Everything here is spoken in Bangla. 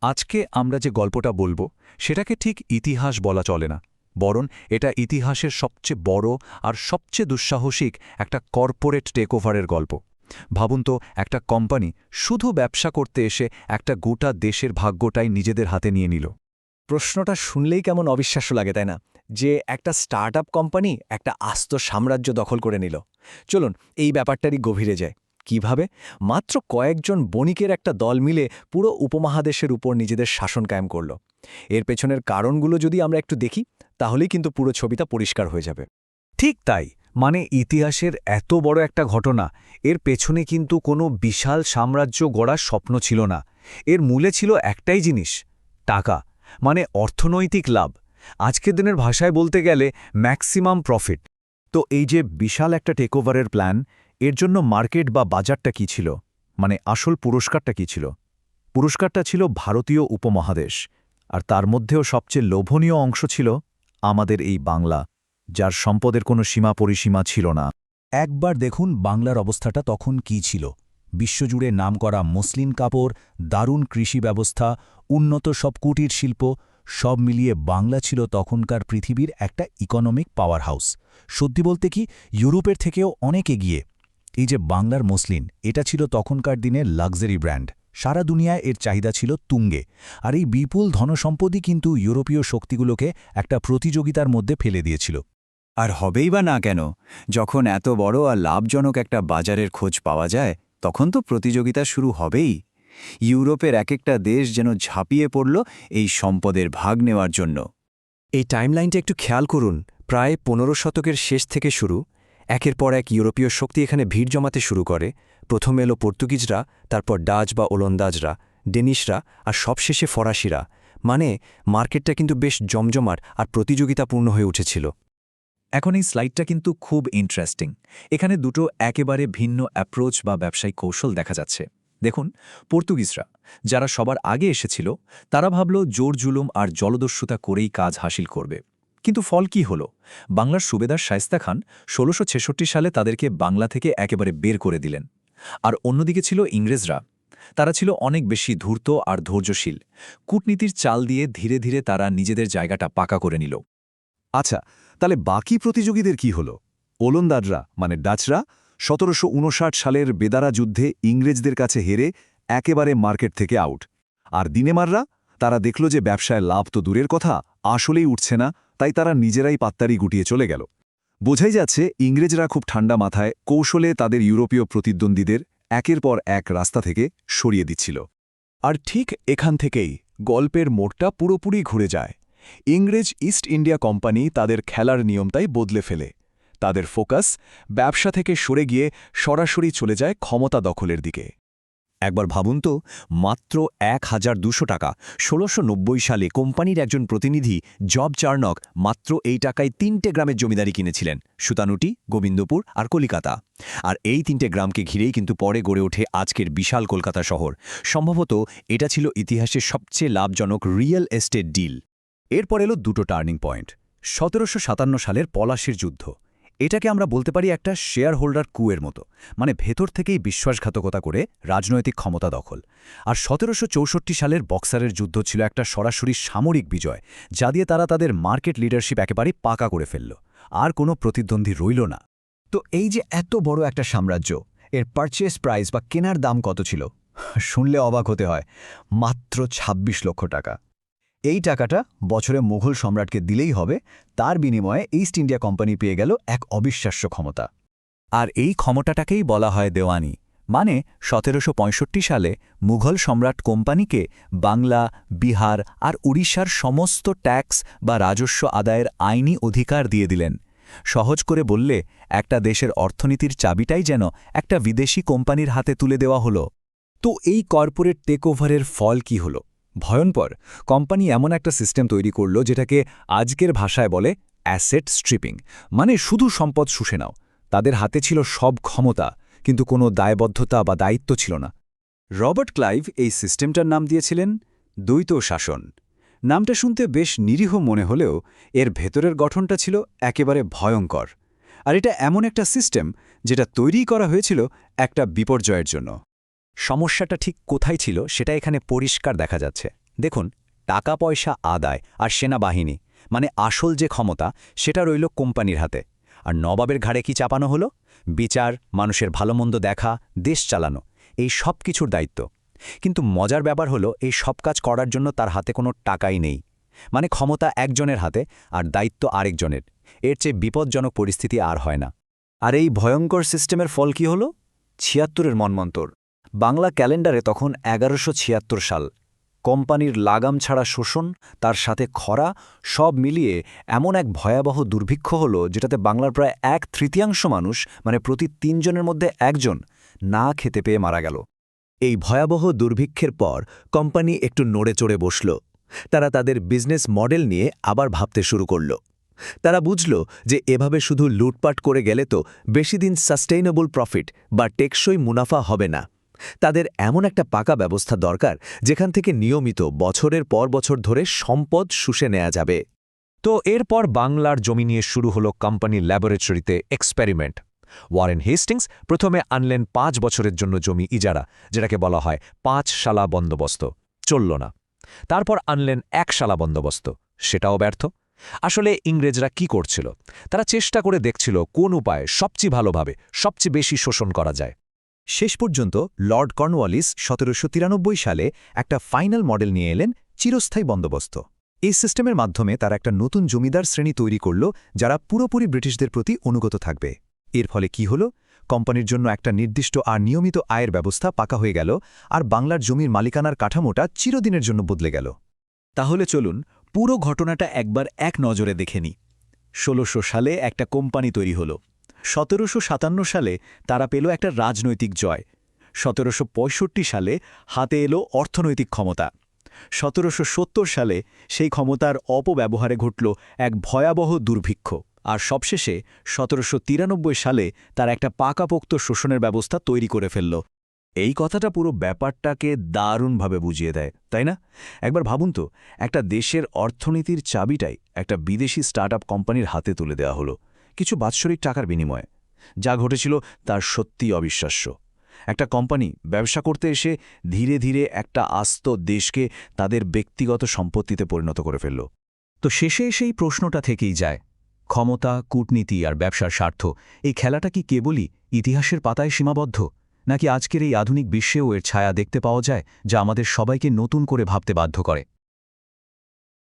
আজকে আমরা যে গল্পটা বলবো সেটাকে ঠিক ইতিহাস বলা চলে না, বরং এটা ইতিহাসের সবচেয়ে বড় আর সবচেয়ে দুঃসাহসিক একটা কর্পোরেট টেকওভারের গল্প। ভাবুন তো, একটা কোম্পানি শুধু ব্যবসা করতে এসে একটা গোটা দেশের ভাগ্যটাই নিজেদের হাতে নিয়ে নিল। প্রশ্নটা শুনলেই কেমন অবিশ্বাস্য লাগে, তাই না? যে একটা স্টার্টআপ কোম্পানি একটা আস্ত সাম্রাজ্য দখল করে নিল। চলুন এই ব্যাপারটারই গভীরে যায়। কিভাবে মাত্র কয়েকজন বণিকের একটা দল মিলে পুরো উপমহাদেশের উপর নিজেদের শাসন কায়েম করল। এর পেছনের কারণগুলো যদি আমরা একটু দেখি, তাহলেই কিন্তু পুরো ছবিটা পরিষ্কার হয়ে যাবে। ঠিক তাই, মানে ইতিহাসের এত বড় একটা ঘটনা, এর পেছনে কিন্তু কোনো বিশাল সাম্রাজ্য গড়ার স্বপ্ন ছিল না। এর মূলে ছিল একটাই জিনিস, টাকা, মানে অর্থনৈতিক লাভ। আজকের দিনের ভাষায় বলতে গেলে ম্যাক্সিমাম প্রফিট। তো এই যে বিশাল একটা টেকওভারের প্ল্যান, এর জন্য মার্কেট বা বাজারটা কী ছিল, মানে আসল পুরস্কারটা কী ছিল? পুরস্কারটা ছিল ভারতীয় উপমহাদেশ, আর তার মধ্যেও সবচেয়ে লোভনীয় অংশ ছিল আমাদের এই বাংলা, যার সম্পদের কোনো সীমা পরিসীমা ছিল না। একবার দেখুন বাংলার অবস্থাটা তখন কী ছিল। বিশ্বজুড়ে নামকরা মসলিন কাপড়, দারুণ কৃষি ব্যবস্থা, উন্নত সব কুটির শিল্প, সব মিলিয়ে বাংলা ছিল তখনকার পৃথিবীর একটা ইকোনমিক পাওয়ার হাউস। সত্যি বলতে কি, ইউরোপের থেকেও অনেক এগিয়ে। এই যে বাংলার মসলিন, এটা ছিল তখনকার দিনে লাক্সারি ব্র্যান্ড। সারা দুনিয়ায় এর চাহিদা ছিল তুঙ্গে। আর এই বিপুল ধনসম্পদই কিন্তু ইউরোপীয় শক্তিগুলোকে একটা প্রতিযোগিতার মধ্যে ফেলে দিয়েছিল। আর হবেই বা না কেন? যখন এত বড় আর লাভজনক একটা বাজারের খোঁজ পাওয়া যায়, তখন তো প্রতিযোগিতা শুরু হবেই। ইউরোপের এক একটা দেশ যেন ঝাঁপিয়ে পড়ল এই সম্পদের ভাগ নেওয়ার জন্য। এই টাইমলাইনটা একটু খেয়াল করুন। প্রায় ১৫ শতকের শেষ থেকে শুরু, একের পর এক ইউরোপীয় শক্তি এখানে ভিড় জমাতে শুরু করে। প্রথমে এলো পর্তুগিজরা, তারপর ডাচ বা ওলন্দাজরা, ডেনিশরা, আর সবশেষে ফরাসিরা। মানে মার্কেটটা কিন্তু বেশ জমজমাট আর প্রতিযোগিতাপূর্ণ হয়ে উঠেছিল। এখন এই স্লাইডটা কিন্তু খুব ইন্টারেস্টিং। এখানে দুটো একেবারে ভিন্ন অ্যাপ্রোচ বা ব্যবসায়িক কৌশল দেখা যাচ্ছে। দেখুন, পর্তুগিজরা, যারা সবার আগে এসেছিল, তারা ভাবল জোর জুলুম আর জলদস্যুতা করেই কাজ হাসিল করবে। কিন্তু ফল কি হল? বাংলার সুবেদার শায়েস্তা খান ১৬৬৬ সালে তাদেরকে বাংলা থেকে একেবারে বের করে দিলেন। আর অন্যদিকে ছিল ইংরেজরা। তারা ছিল অনেক বেশি ধূর্ত আর ধৈর্যশীল। কূটনীতির চাল দিয়ে ধীরে ধীরে তারা নিজেদের জায়গাটা পাকা করে নিল। আচ্ছা, তাহলে বাকি প্রতিযোগীদের কি হল? ওলন্দাজরা মানে ডাচরা ১৭৫৯ সালের বেদারা যুদ্ধে ইংরেজদের কাছে হেরে একেবারে মার্কেট থেকে আউট। আর দিনেমাররা, তারা দেখল যে ব্যবসায় লাভ তো দূরের কথা, আসলেই উঠছে না, তাই তারা নিজেরাই পাত্তারি গুটিয়ে চলে গেল। বোঝাই যাচ্ছে ইংরেজরা খুব ঠান্ডা মাথায় কৌশলে তাদের ইউরোপীয় প্রতিদ্বন্দ্বীদের একের পর এক রাস্তা থেকে সরিয়ে দিচ্ছিল। আর ঠিক এখান থেকেই গল্পের মোড়টা পুরোপুরি ঘুরে যায়। ইংরেজ ইস্ট ইন্ডিয়া কোম্পানি তাদের খেলার নিয়মটাই বদলে ফেলে। তাদের ফোকাস ব্যবসা থেকে সরে গিয়ে সরাসরি চলে যায় ক্ষমতা দখলের দিকে। একবার ভাবুন তো, মাত্র ১,২০০ টাকা ১৬৯০ সালে কোম্পানির একজন প্রতিনিধি জব চার্নক মাত্র এই টাকায় ৩টে গ্রামের জমিদারি কিনেছিলেন: সুতানুটি, গোবিন্দপুর আর কলিকাতা। আর এই ৩টে গ্রামকে ঘিরেই কিন্তু পরে গড়ে ওঠে আজকের বিশাল কলকাতা শহর। সম্ভবত এটা ছিল ইতিহাসের সবচেয়ে লাভজনক রিয়েল এস্টেট ডিল। এরপর এলো দুটো টার্নিং পয়েন্ট। ১৭৫৭ সালের পলাশির যুদ্ধ। এটাকে আমরা বলতে পারি একটা শেয়ার হোল্ডার কুয়ের মতো, মানে ভেতর থেকেই বিশ্বাসঘাতকতা করে রাজনৈতিক ক্ষমতা দখল। আর ১৭৬৪ সালের বক্সারের যুদ্ধ ছিল একটা সরাসরি সামরিক বিজয়, যা দিয়ে তারা তাদের মার্কেট লিডারশিপ একেবারে পাকা করে ফেলল। আর কোনো প্রতিদ্বন্দ্বী রইল না। তো এই যে এত বড় একটা সাম্রাজ্য, এর পারচেস প্রাইস বা কেনার দাম কত ছিল? শুনলে অবাক হতে হয়, মাত্র ২৬ লক্ষ টাকা। এই টাকাটা বছরে মুঘল সম্রাটকে দিলেই হবে, তার বিনিময়ে ইস্ট ইন্ডিয়া কোম্পানি পেয়ে গেল এক অবিশ্বাস্য ক্ষমতা। আর এই ক্ষমতাটাকেই বলা হয় দেওয়ানি। মানে ১৭৬৫ সালে মুঘল সম্রাট কোম্পানিকে বাংলা, বিহার আর উড়িষ্যার সমস্ত ট্যাক্স বা রাজস্ব আদায়ের আইনি অধিকার দিয়ে দিলেন। সহজ করে বললে, একটা দেশের অর্থনীতির চাবিটাই যেন একটা বিদেশি কোম্পানির হাতে তুলে দেওয়া হলো। তো এই কর্পোরেট টেকওভারের ফল কি হলো? ভয়ঙ্কর। কোম্পানি এমন একটা সিস্টেম তৈরি করল যেটাকে আজকের ভাষায় বলে অ্যাসেট স্ট্রিপিং, মানে শুধু সম্পদ শুষে নাও। তাদের হাতে ছিল সব ক্ষমতা, কিন্তু কোনো দায়বদ্ধতা বা দায়িত্ব ছিল না। রবার্ট ক্লাইভ এই সিস্টেমটার নাম দিয়েছিলেন দ্বৈত শাসন। নামটা শুনতে বেশ নিরীহ মনে হলেও এর ভেতরের গঠনটা ছিল একেবারে ভয়ঙ্কর। আর এটা এমন একটা সিস্টেম যেটা তৈরি করা হয়েছিল একটা বিপর্যয়ের জন্য। সমস্যাটা ঠিক কোথায় ছিল সেটা এখানে পরিষ্কার দেখা যাচ্ছে। দেখুন, টাকা পয়সা আদায় আর সেনাবাহিনী মানে আসল যে ক্ষমতা সেটা রইল কোম্পানির হাতে। আর নবাবের ঘাড়ে কি চাপানো হলো? বিচার, মানুষের ভালোমন্দ দেখা, দেশ চালানো, এই সব কিছুর দায়িত্ব। কিন্তু মজার ব্যাপার হলো এই সব কাজ করার জন্য তার হাতে কোনো টাকাই নেই। মানে ক্ষমতা একজনের হাতে আর দায়িত্ব আরেকজনের। এর চেয়ে বিপজ্জনক পরিস্থিতি আর হয় না। আর এই ভয়ঙ্কর সিস্টেমের ফল কি হলো? ৭৬-এর মন্বন্তর। বাংলা ক্যালেন্ডারে তখন ১১৭৬ সাল। কোম্পানির লাগাম ছাড়া শোষণ, তার সাথে খরা, সব মিলিয়ে এমন এক ভয়াবহ দুর্ভিক্ষ হলো যেটাতে বাংলার প্রায় ১/৩ মানুষ, মানে প্রতি ৩ জনের মধ্যে একজন, না খেতে পেয়ে মারা গেল। এই ভয়াবহ দুর্ভিক্ষের পর কোম্পানি একটু নড়ে চড়ে বসল। তারা তাদের বিজনেস মডেল নিয়ে আবার ভাবতে শুরু করল। তারা বুঝল যে এভাবে শুধু লুটপাট করে গেলে তো বেশিদিন সাস্টেইনেবল প্রফিট বা টেকসই মুনাফা হবে না। তাদের এমন একটা পাকা ব্যবস্থা দরকার যেখান থেকে নিয়মিত বছরের পর বছর ধরে সম্পদ শুষে নেওয়া যাবে। তো এরপর বাংলার জমি নিয়ে শুরু হলো কোম্পানির ল্যাবরেটরিতে এক্সপেরিমেন্ট। ওয়ারেন হেস্টিংস প্রথমে আনলেন ৫ বছরের জন্য জমি ইজারা, যেটাকে বলা হয় ৫ শালা বন্দোবস্ত। চলল না। তারপর আনলেন ১ শালা বন্দোবস্ত, সেটাও ব্যর্থ। আসলে ইংরেজরা কি করছিল? তারা চেষ্টা করে দেখছিল কোন উপায়ে সবচেয়ে ভালোভাবে সবচেয়ে বেশি শোষণ করা যায়। শেষ পর্যন্ত লর্ড কর্নওয়ালিস ১৭৯৩ সালে একটা ফাইনাল মডেল নিয়ে এলেন, চিরস্থায়ী বন্দোবস্ত। এই সিস্টেমের মাধ্যমে তারা একটা নতুন জমিদার শ্রেণী তৈরি করল যারা পুরোপুরি ব্রিটিশদের প্রতি অনুগত থাকবে। এর ফলে কি হল? কোম্পানির জন্য একটা নির্দিষ্ট আর নিয়মিত আয়ের ব্যবস্থা পাকা হয়ে গেল, আর বাংলার জমির মালিকানার কাঠামোটা চিরদিনের জন্য বদলে গেল। তাহলে চলুন পুরো ঘটনাটা একবার এক নজরে দেখে নিই। ১৬০০ সালে একটা কোম্পানি তৈরি হল। ১৭৫৭ সালে তারা পেল একটা রাজনৈতিক জয়। ১৭৬৫ সালে হাতে এলো অর্থনৈতিক ক্ষমতা। ১৭৭০ সালে সেই ক্ষমতার অপব্যবহারে ঘটল এক ভয়াবহ দুর্ভিক্ষ। আর সবশেষে ১৭৯৩ সালে তার একটা পাকাপোক্ত শোষণের ব্যবস্থা তৈরি করে ফেলল। এই কথাটা পুরো ব্যাপারটাকে দারুণভাবে বুঝিয়ে দেয়, তাই না? একবার ভাবুন তো, একটা দেশের অর্থনীতির চাবিটাই একটা বিদেশি স্টার্টআপ কোম্পানির হাতে তুলে দেওয়া হলো কিছু বাৎসরিক টাকার বিনিময়ে। যা ঘটেছিল তার সত্যিই অবিশ্বাস্য। একটা কোম্পানি ব্যবসা করতে এসে ধীরে ধীরে একটা আস্ত দেশকে তাদের ব্যক্তিগত সম্পত্তিতে পরিণত করে ফেলল। তো শেষে এসেই প্রশ্নটা থেকেই যায়, ক্ষমতা, কূটনীতি আর ব্যবসার স্বার্থ, এই খেলাটা কি কেবলই ইতিহাসের পাতায় সীমাবদ্ধ, নাকি আজকের এই আধুনিক বিশ্বেও এর ছায়া দেখতে পাওয়া যায়, যা আমাদের সবাইকে নতুন করে ভাবতে বাধ্য করে?